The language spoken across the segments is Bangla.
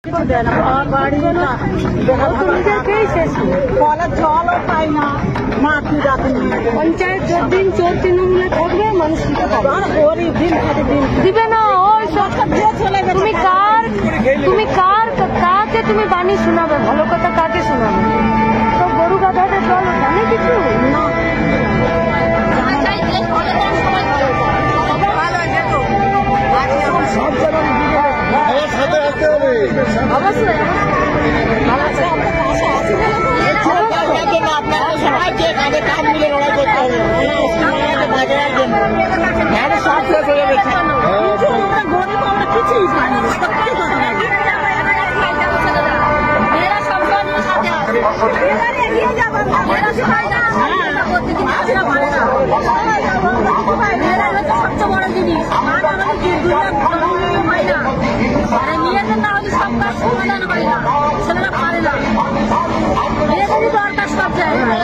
पंचायत যতদিন চোর তৃণমূলে থাকবে মানুষ দিবে না। তুমি কাকে তুমি বাণী শোনাবে, ভালো কথা কাকে শোনাবে? তো গরু গাধাটা জল জানে কিছু না। সবচেয়ে বড় জিনিস মেয়েদের না হলে সব কাজ সমাধান হয় না, ছেলেরা পারে না। মেয়েদেরই দরকার সব জায়গায়।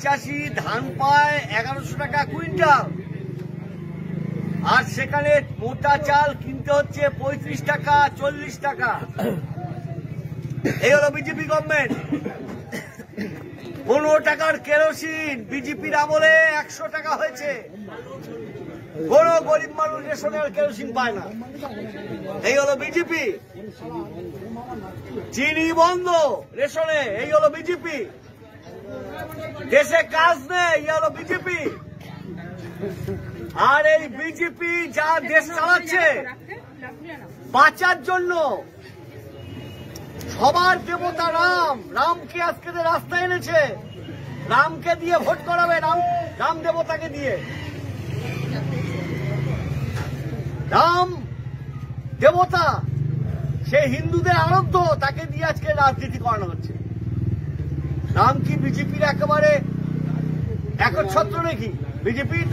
85 ধান পায় 1100 টাকা কুইন্টাল, আর সেখানে মোটা চাল কিনতে হচ্ছে 35 টাকা 40 টাকা। এই হলো বিজেপি গভর্নমেন্ট। 15 টাকার কেরোসিন বিজেপির আমলে 100 টাকা হয়েছে। কোন গরিব মানুষ রেশনের কেরোসিন পায় না। এই হলো বিজেপি। চিনি বন্ধ রেশনে, এই হলো বিজেপি। দেশে কাজ নেই, এই হলো বিজেপি। আর এই বিজেপি যা দেশ চালাচ্ছে বাঁচার জন্য, সবার দেবতা রাম, রামকে আজকে রাস্তায় এনেছে, রামকে দিয়ে ভোট করাবে, রাম দেবতাকে দিয়ে। রাম দেবতা সে হিন্দুদের আরাধ্য, তাকে দিয়ে আজকে রাজনীতি করানো হচ্ছে। রাম কি বিজেপির একেবারে একচ্ছত্র নাকি? বিজেপির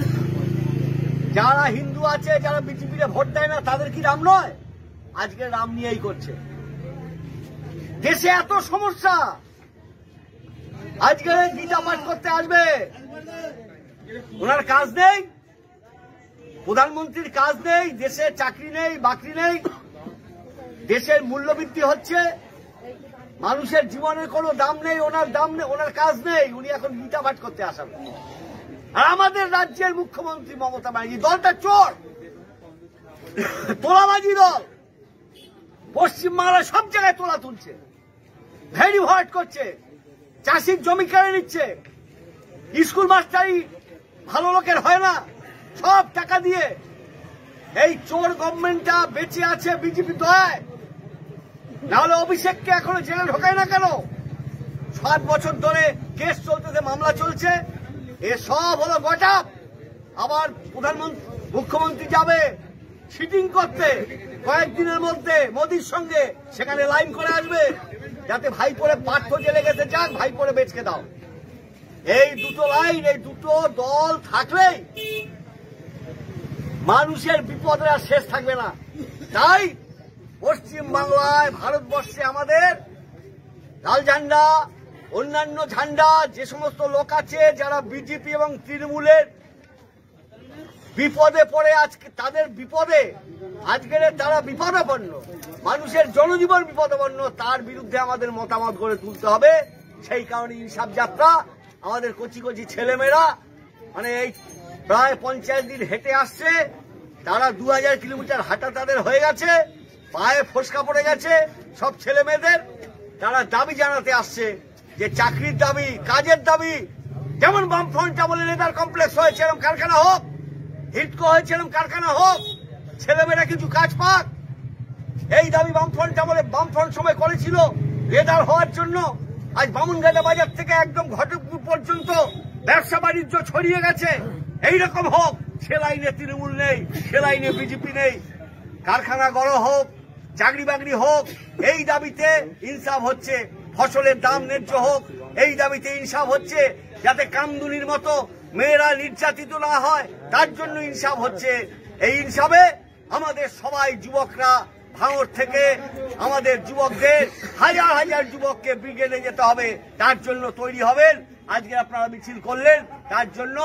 যারা হিন্দু আছে, যারা বিজেপির ভোট দেয় না, তাদের কি রাম নয়? আজকে রাম নিয়েই করছে। দেশে এত সমস্যা, আজকে গীতা পাঠ করতে আসবে, ওনার কাজ নেই, প্রধানমন্ত্রীর কাজ নেই, দেশে চাকরি নেই, বাকরি নেই, দেশের মূল্যবৃদ্ধি হচ্ছে, মানুষের জীবনের কোনো দাম নেই, ওনার দাম নেই, ওনার কাজ নেই, উনি এখন গীতা পাঠ করতে আসাবেন। আর আমাদের রাজ্যের মুখ্যমন্ত্রী মমতা ব্যানার্জি, দলটা চোর, তোলাবাজি দল, পশ্চিমবাংলার সব জায়গায় তোলা তুলছে, ভেরি ভয়েড করছে, চাষির জমি কেড়ে নিচ্ছে, স্কুল মাস্টারি ভালো লোকের হয় না, সব টাকা দিয়ে। এই চোর গভর্নমেন্টটা বেঁচে আছে বিজেপি দয়ায়, নাহলে অভিষেককে এখনো জেলে ঢোকায় না কেন? 7 বছর ধরে কেস চলতেছে, মামলা চলছে, এ সব হলো গটাপ। আবার মুখ্যমন্ত্রী যাবে সিটিং করতে কয়েকদিনের মধ্যে মোদির সঙ্গে, সেখানে লাইন করে আসবে, যাতে ভাইপোরে পার্থ জেলে গেছে যাক, ভাইপোরে বেচকে দাও। এই দুটো লাইন, এই দুটো দল থাকলেই মানুষের বিপদের আর শেষ থাকবে না। তাই পশ্চিম বাংলায়, ভারতবর্ষে আমাদের লাল ঝান্ডা, অন্যান্য ঝান্ডা, যে সমস্ত লোক আছে যারা বিজেপি এবং তৃণমূলের বিপদে পড়ে, আজকে তাদের বিপদে, আজকের তারা বিপদাপন্ন, মানুষের জনজীবন বিপদাপন্ন, তার বিরুদ্ধে আমাদের মতামত গড়ে তুলতে হবে। সেই কারণে ইনসাফ যাত্রা, আমাদের কচি কচি ছেলেমেয়েরা, মানে এই প্রায় 50 দিন হেঁটে আসছে, তারা 2000 কিলোমিটার হাঁটা তাদের হয়ে গেছে, পায়ে ফোসকা পড়ে গেছে সব ছেলে মেয়েদের। তারা দাবি জানাতে আসছে যে চাকরির দাবি, কাজের দাবি, যেমন বামফ্রন্টটা বলে লেদার কমপ্লেক্স হয়েছে এরকম কারখানা হোক, হিটকো হয়েছে এরকম কারখানা হোক, ছেলেমেয়েরা কিছু কাজ পাক। এই দাবি বামফ্রন্টটা বলে, বামফ্রন্ট সময় করেছিল লেদার হওয়ার জন্য। আজ বামুনগাজা বাজার থেকে একদম ঘটকপুর পর্যন্ত ব্যবসা বাণিজ্য ছড়িয়ে গেছে। এইরকম হোক, সে লাইনে তৃণমূল নেই, সে লাইনে বিজেপি নেই। কারখানা গড় হোক, চাকরি বাকরি হোক, এই দাবিতে ইনসাফ হচ্ছে। ফসলের দাম ন্যায্য হোক, এই দাবিতে ইনসাফ হচ্ছে। যাতে কামদুনির মতো মেয়েরা নির্যাতিত না হয়, তার জন্য ইনসাফ হচ্ছে। এই ইনসাফে আমাদের সবাই যুবকরা, ভাঙড় থেকে আমাদের যুবকদের, হাজার হাজার যুবককে ব্রিগেডে যেতে হবে, তার জন্য তৈরি হবেন। আজকে আপনারা মিছিল করলেন, তার জন্য